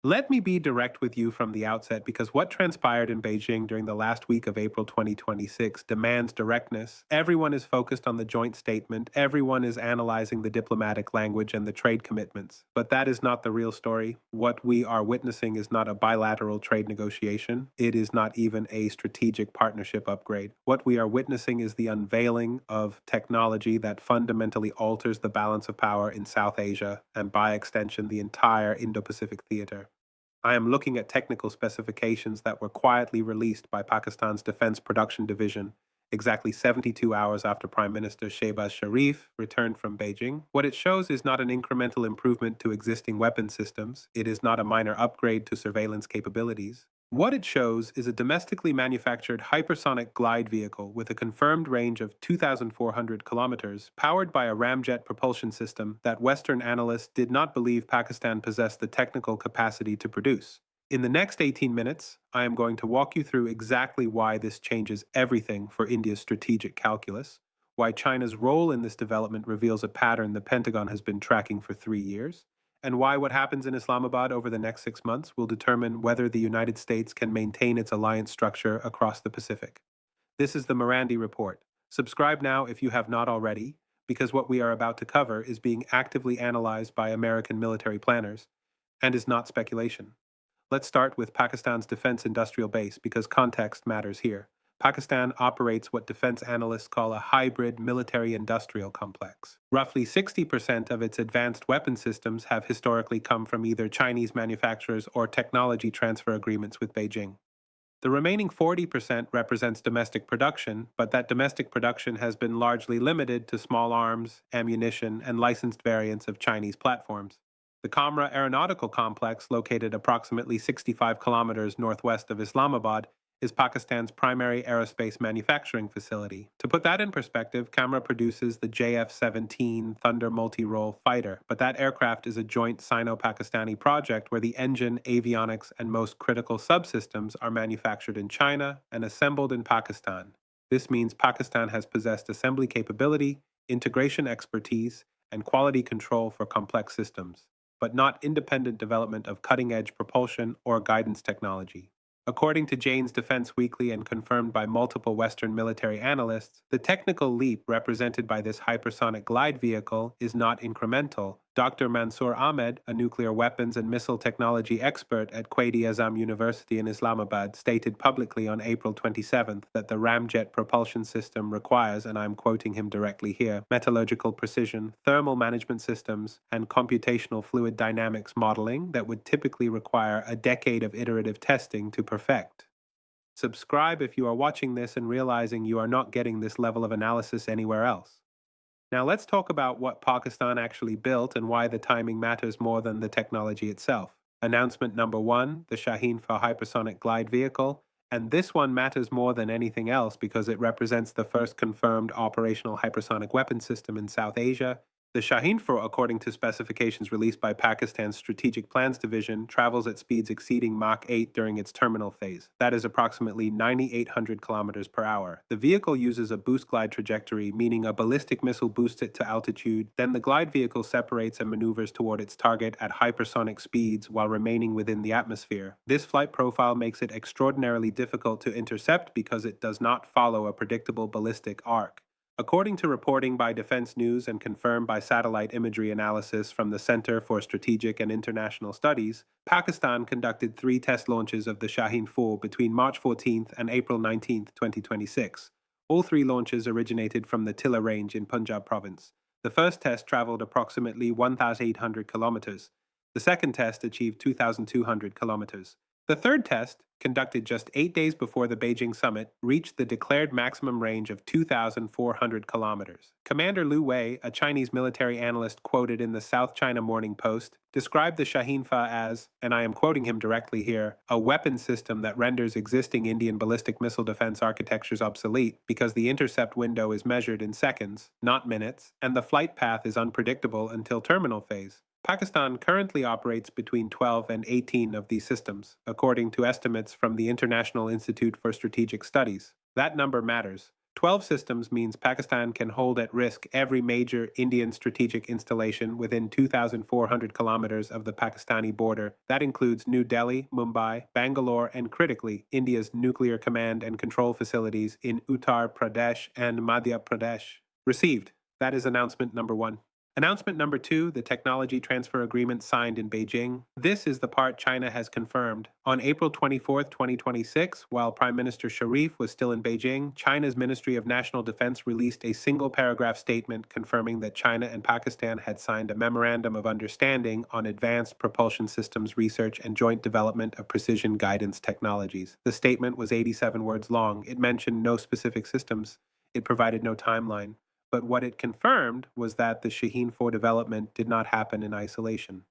Let me be direct with you from the outset because what transpired in Beijing during the last week of April 2026 demands directness. Everyone is focused on the joint statement, everyone is analyzing the diplomatic language and the trade commitments. But that is not the real story. What we are witnessing is not a bilateral trade negotiation, it is not even a strategic partnership upgrade. What we are witnessing is the unveiling of technology that fundamentally alters the balance of power in South Asia and, by extension, the entire Indo Pacific theater. I am looking at technical specifications that were quietly released by Pakistan's Defense Production Division exactly 72 hours after Prime Minister Shehbaz Sharif returned from Beijing. What it shows is not an incremental improvement to existing weapon systems, it is not a minor upgrade to surveillance capabilities. What it shows is a domestically manufactured hypersonic glide vehicle with a confirmed range of 2,400 kilometers, powered by a ramjet propulsion system that Western analysts did not believe Pakistan possessed the technical capacity to produce. In the next 18 minutes, I am going to walk you through exactly why this changes everything for India's strategic calculus, why China's role in this development reveals a pattern the Pentagon has been tracking for 3 years, and why what happens in Islamabad over the next 6 months will determine whether the United States can maintain its alliance structure across the Pacific. This is the Marandi Report. Subscribe now if you have not already, because what we are about to cover is being actively analyzed by American military planners and is not speculation. Let's start with Pakistan's defense industrial base because context matters here. Pakistan operates what defense analysts call a hybrid military industrial complex. Roughly 60% of its advanced weapon systems have historically come from either Chinese manufacturers or technology transfer agreements with Beijing. The remaining 40% represents domestic production, but that domestic production has been largely limited to small arms, ammunition, and licensed variants of Chinese platforms. The Kamra Aeronautical Complex, located approximately 65 kilometers northwest of Islamabad, is Pakistan's primary aerospace manufacturing facility. To put that in perspective, Kamra produces the JF-17 Thunder multi-role fighter, but that aircraft is a joint Sino-Pakistani project where the engine, avionics, and most critical subsystems are manufactured in China and assembled in Pakistan. This means Pakistan has possessed assembly capability, integration expertise, and quality control for complex systems, but not independent development of cutting-edge propulsion or guidance technology. According to Jane's Defense Weekly and confirmed by multiple Western military analysts, the technical leap represented by this hypersonic glide vehicle is not incremental. Dr. Mansoor Ahmed, a nuclear weapons and missile technology expert at Quaid-e-Azam University in Islamabad, stated publicly on April 27th that the ramjet propulsion system requires, and I'm quoting him directly here, metallurgical precision, thermal management systems, and computational fluid dynamics modeling that would typically require a decade of iterative testing to perfect. Subscribe if you are watching this and realizing you are not getting this level of analysis anywhere else. Now let's talk about what Pakistan actually built and why the timing matters more than the technology itself. Announcement number one, the Shaheen-4 hypersonic glide vehicle, and this one matters more than anything else because it represents the first confirmed operational hypersonic weapon system in South Asia. The Shaheen-4, according to specifications released by Pakistan's Strategic Plans Division, travels at speeds exceeding Mach 8 during its terminal phase. That is approximately 9,800 kilometers per hour. The vehicle uses a boost glide trajectory, meaning a ballistic missile boosts it to altitude. Then the glide vehicle separates and maneuvers toward its target at hypersonic speeds while remaining within the atmosphere. This flight profile makes it extraordinarily difficult to intercept because it does not follow a predictable ballistic arc. According to reporting by Defense News and confirmed by satellite imagery analysis from the Center for Strategic and International Studies, Pakistan conducted 3 test launches of the Shaheen-4 between March 14th and April 19th, 2026. All 3 launches originated from the Tilla Range in Punjab province. The first test traveled approximately 1,800 kilometers. The second test achieved 2,200 kilometers. The third test, conducted just 8 days before the Beijing summit, reached the declared maximum range of 2,400 kilometers. Commander Liu Wei, a Chinese military analyst quoted in the South China Morning Post, described the Shaheen-4 as, and I am quoting him directly here, a weapon system that renders existing Indian ballistic missile defense architectures obsolete because the intercept window is measured in seconds, not minutes, and the flight path is unpredictable until terminal phase. Pakistan currently operates between 12 and 18 of these systems, according to estimates from the International Institute for Strategic Studies. That number matters. 12 systems means Pakistan can hold at risk every major Indian strategic installation within 2,400 kilometers of the Pakistani border. That includes New Delhi, Mumbai, Bangalore, and critically, India's nuclear command and control facilities in Uttar Pradesh and Madhya Pradesh. Received. That is announcement number one. Announcement number two, the technology transfer agreement signed in Beijing. This is the part China has confirmed. On April 24th, 2026, while Prime Minister Sharif was still in Beijing, China's Ministry of National Defense released a single paragraph statement confirming that China and Pakistan had signed a memorandum of understanding on advanced propulsion systems research and joint development of precision guidance technologies. The statement was 87 words long. It mentioned no specific systems. It provided no timeline. But what it confirmed was that the Shaheen 4 development did not happen in isolation.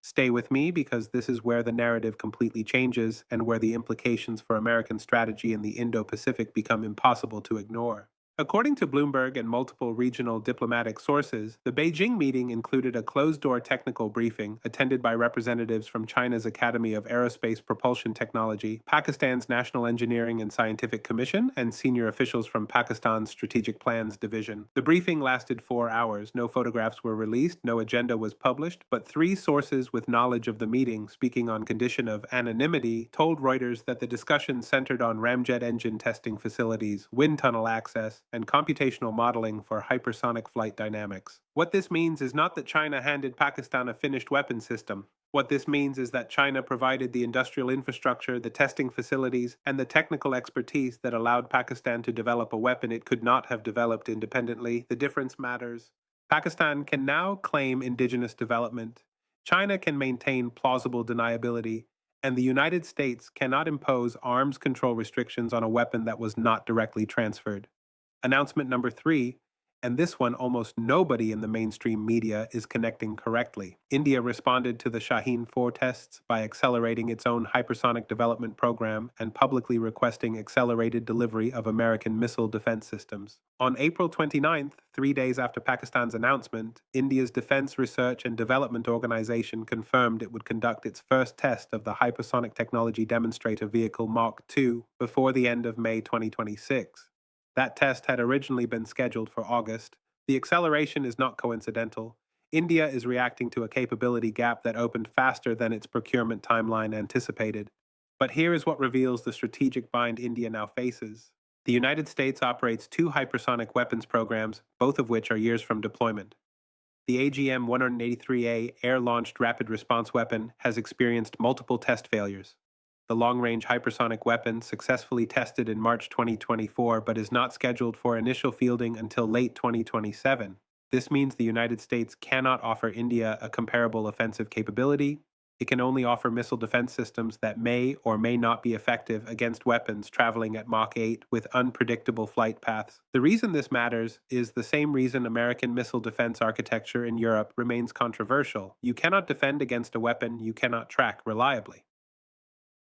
Stay with me because this is where the narrative completely changes and where the implications for American strategy in the Indo-Pacific become impossible to ignore. According to Bloomberg and multiple regional diplomatic sources, the Beijing meeting included a closed-door technical briefing attended by representatives from China's Academy of Aerospace Propulsion Technology, Pakistan's National Engineering and Scientific Commission, and senior officials from Pakistan's Strategic Plans Division. The briefing lasted 4 hours. No photographs were released, no agenda was published, but three sources with knowledge of the meeting, speaking on condition of anonymity, told Reuters that the discussion centered on ramjet engine testing facilities, wind tunnel access, and computational modeling for hypersonic flight dynamics. What this means is not that China handed Pakistan a finished weapon system. What this means is that China provided the industrial infrastructure, the testing facilities, and the technical expertise that allowed Pakistan to develop a weapon it could not have developed independently. The difference matters. Pakistan can now claim indigenous development. China can maintain plausible deniability. And the United States cannot impose arms control restrictions on a weapon that was not directly transferred. Announcement number three, and this one almost nobody in the mainstream media is connecting correctly. India responded to the Shaheen 4 tests by accelerating its own hypersonic development program and publicly requesting accelerated delivery of American missile defense systems. On April 29th, 3 days after Pakistan's announcement, India's Defense Research and Development Organization confirmed it would conduct its first test of the hypersonic technology demonstrator vehicle Mark II before the end of May 2026. That test had originally been scheduled for August. The acceleration is not coincidental. India is reacting to a capability gap that opened faster than its procurement timeline anticipated. But here is what reveals the strategic bind India now faces. The United States operates two hypersonic weapons programs, both of which are years from deployment. The AGM-183A air-launched rapid response weapon has experienced multiple test failures. The long-range hypersonic weapon successfully tested in March 2024 but is not scheduled for initial fielding until late 2027. This means the United States cannot offer India a comparable offensive capability. It can only offer missile defense systems that may or may not be effective against weapons traveling at Mach 8 with unpredictable flight paths. The reason this matters is the same reason American missile defense architecture in Europe remains controversial. You cannot defend against a weapon you cannot track reliably.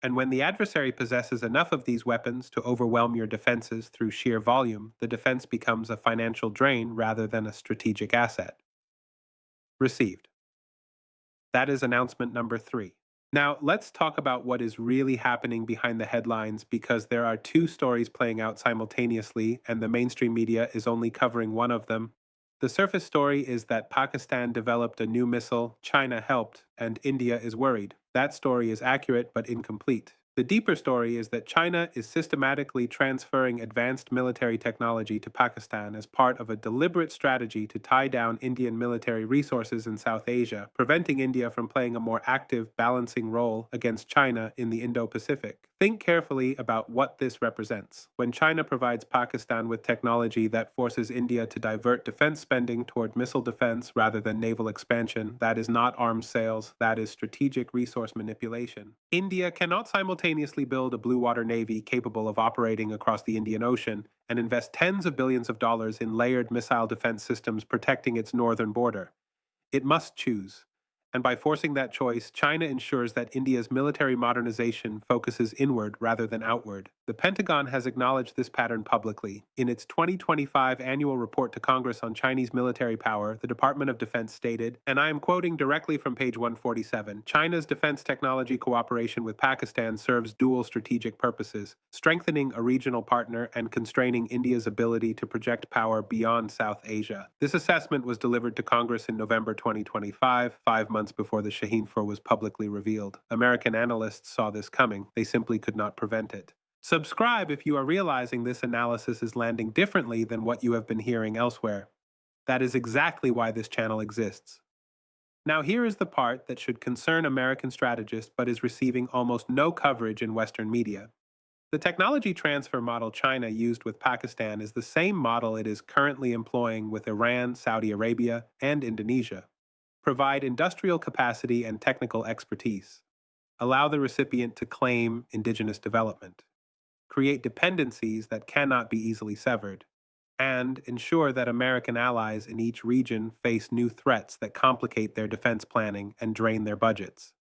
And when the adversary possesses enough of these weapons to overwhelm your defenses through sheer volume, the defense becomes a financial drain rather than a strategic asset. Received. That is announcement number three. Now, let's talk about what is really happening behind the headlines because there are two stories playing out simultaneously and the mainstream media is only covering one of them. The surface story is that Pakistan developed a new missile, China helped, and India is worried. That story is accurate but incomplete. The deeper story is that China is systematically transferring advanced military technology to Pakistan as part of a deliberate strategy to tie down Indian military resources in South Asia, preventing India from playing a more active, balancing role against China in the Indo-Pacific. Think carefully about what this represents. When China provides Pakistan with technology that forces India to divert defense spending toward missile defense rather than naval expansion, that is not arms sales, that is strategic resource manipulation. India cannot simultaneously build a blue water navy capable of operating across the Indian Ocean and invest tens of billions of dollars in layered missile defense systems protecting its northern border. It must choose. And by forcing that choice, China ensures that India's military modernization focuses inward rather than outward. The Pentagon has acknowledged this pattern publicly. In its 2025 annual report to Congress on Chinese military power, the Department of Defense stated, and I am quoting directly from page 147, China's defense technology cooperation with Pakistan serves dual strategic purposes, strengthening a regional partner and constraining India's ability to project power beyond South Asia. This assessment was delivered to Congress in November 2025, 5 months before the Shaheen 4 was publicly revealed. American analysts saw this coming. They simply could not prevent it. Subscribe if you are realizing this analysis is landing differently than what you have been hearing elsewhere. That is exactly why this channel exists. Now here is the part that should concern American strategists but is receiving almost no coverage in Western media. The technology transfer model China used with Pakistan is the same model it is currently employing with Iran, Saudi Arabia, and Indonesia. Provide industrial capacity and technical expertise. Allow the recipient to claim indigenous development. Create dependencies that cannot be easily severed. And ensure that American allies in each region face new threats that complicate their defense planning and drain their budgets.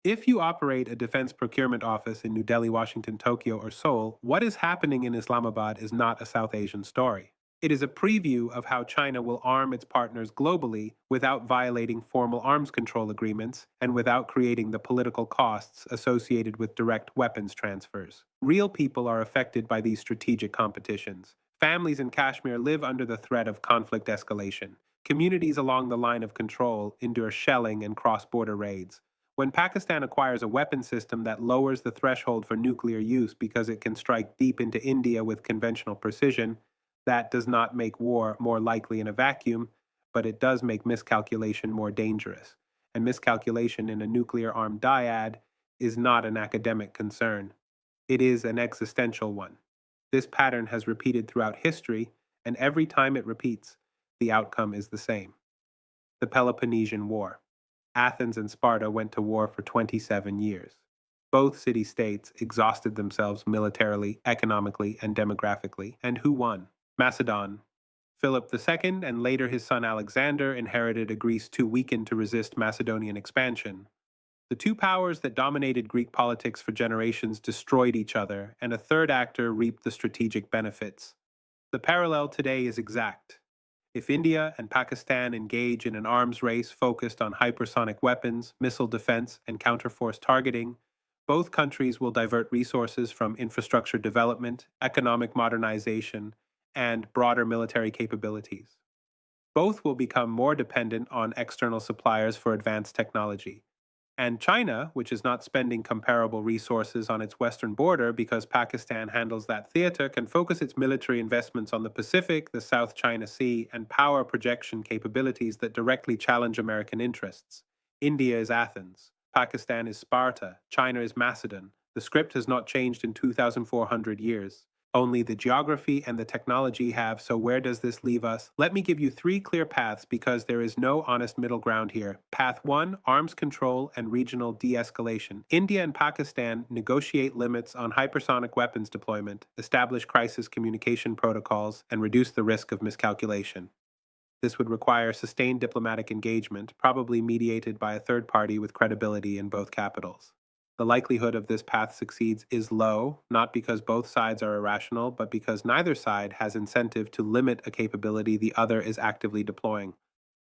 If you operate a defense procurement office in New Delhi, Washington, Tokyo, or Seoul, what is happening in Islamabad is not a South Asian story. It is a preview of how China will arm its partners globally without violating formal arms control agreements and without creating the political costs associated with direct weapons transfers. Real people are affected by these strategic competitions. Families in Kashmir live under the threat of conflict escalation. Communities along the line of control endure shelling and cross-border raids. When Pakistan acquires a weapon system that lowers the threshold for nuclear use because it can strike deep into India with conventional precision, that does not make war more likely in a vacuum, but it does make miscalculation more dangerous. And miscalculation in a nuclear-armed dyad is not an academic concern. It is an existential one. This pattern has repeated throughout history, and every time it repeats, the outcome is the same. The Peloponnesian War. Athens and Sparta went to war for 27 years. Both city-states exhausted themselves militarily, economically, and demographically. And who won? Macedon. Philip II and later his son Alexander inherited a Greece too weakened to resist Macedonian expansion. The two powers that dominated Greek politics for generations destroyed each other, and a third actor reaped the strategic benefits. The parallel today is exact. If India and Pakistan engage in an arms race focused on hypersonic weapons, missile defense, and counterforce targeting, both countries will divert resources from infrastructure development, economic modernization, and broader military capabilities. Both will become more dependent on external suppliers for advanced technology. And China, which is not spending comparable resources on its western border because Pakistan handles that theater, can focus its military investments on the Pacific, the South China Sea, and power projection capabilities that directly challenge American interests. India is Athens. Pakistan is Sparta. China is Macedon. The script has not changed in 2,400 years. Only the geography and the technology have, so where does this leave us? Let me give you three clear paths because there is no honest middle ground here. Path 1, arms control and regional de-escalation. India and Pakistan negotiate limits on hypersonic weapons deployment, establish crisis communication protocols, and reduce the risk of miscalculation. This would require sustained diplomatic engagement, probably mediated by a third party with credibility in both capitals. The likelihood of this path succeeds is low, not because both sides are irrational, but because neither side has incentive to limit a capability the other is actively deploying.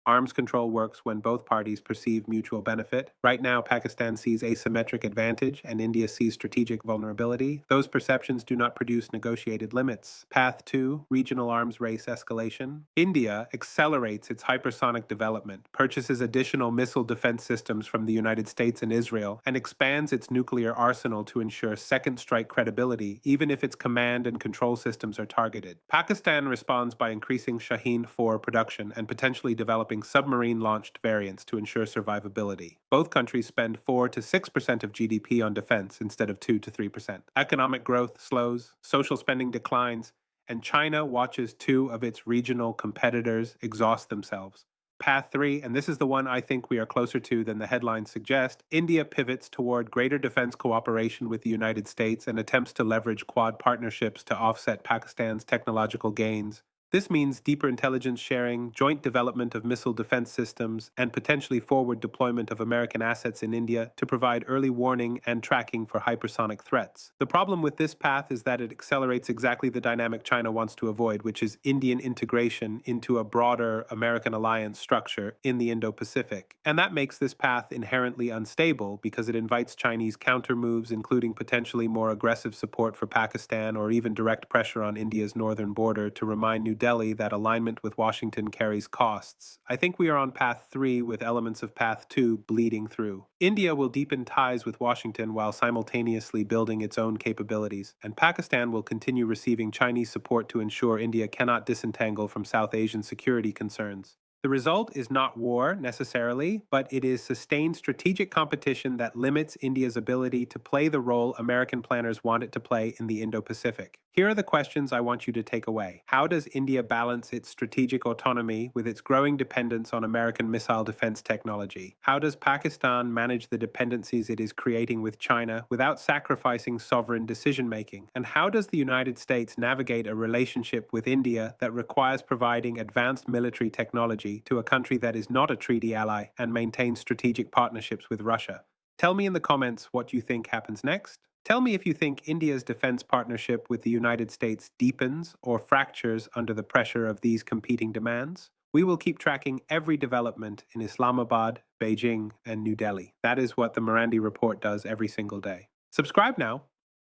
Arms control works when both parties perceive mutual benefit. Right now, Pakistan sees asymmetric advantage and India sees strategic vulnerability. Those perceptions do not produce negotiated limits. Path 2, regional arms race escalation. India accelerates its hypersonic development, purchases additional missile defense systems from the United States and Israel, and expands its nuclear arsenal to ensure second strike credibility, even if its command and control systems are targeted. Pakistan responds by increasing Shaheen 4 production and potentially developing submarine-launched variants to ensure survivability. Both countries spend 4 to 6% of GDP on defense instead of 2 to 3%. Economic growth slows, social spending declines, and China watches two of its regional competitors exhaust themselves. Path 3, and this is the one I think we are closer to than the headlines suggest, India pivots toward greater defense cooperation with the United States and attempts to leverage Quad partnerships to offset Pakistan's technological gains. This means deeper intelligence sharing, joint development of missile defense systems, and potentially forward deployment of American assets in India to provide early warning and tracking for hypersonic threats. The problem with this path is that it accelerates exactly the dynamic China wants to avoid, which is Indian integration into a broader American alliance structure in the Indo-Pacific. And that makes this path inherently unstable because it invites Chinese countermoves, including potentially more aggressive support for Pakistan or even direct pressure on India's northern border to remind New Delhi that alignment with Washington carries costs. I think we are on path 3 with elements of path 2 bleeding through. India will deepen ties with Washington while simultaneously building its own capabilities, and Pakistan will continue receiving Chinese support to ensure India cannot disentangle from South Asian security concerns. The result is not war necessarily, but it is sustained strategic competition that limits India's ability to play the role American planners want it to play in the Indo-Pacific. Here are the questions I want you to take away. How does India balance its strategic autonomy with its growing dependence on American missile defense technology? How does Pakistan manage the dependencies it is creating with China without sacrificing sovereign decision-making? And how does the United States navigate a relationship with India that requires providing advanced military technology to a country that is not a treaty ally and maintains strategic partnerships with Russia? Tell me in the comments what you think happens next. Tell me if you think India's defense partnership with the United States deepens or fractures under the pressure of these competing demands. We will keep tracking every development in Islamabad, Beijing, and New Delhi. That is what the MARANDI report does every single day. Subscribe now.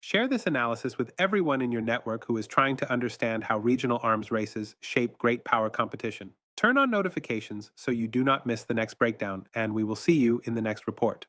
Share this analysis with everyone in your network who is trying to understand how regional arms races shape great power competition. Turn on notifications so you do not miss the next breakdown, and we will see you in the next report.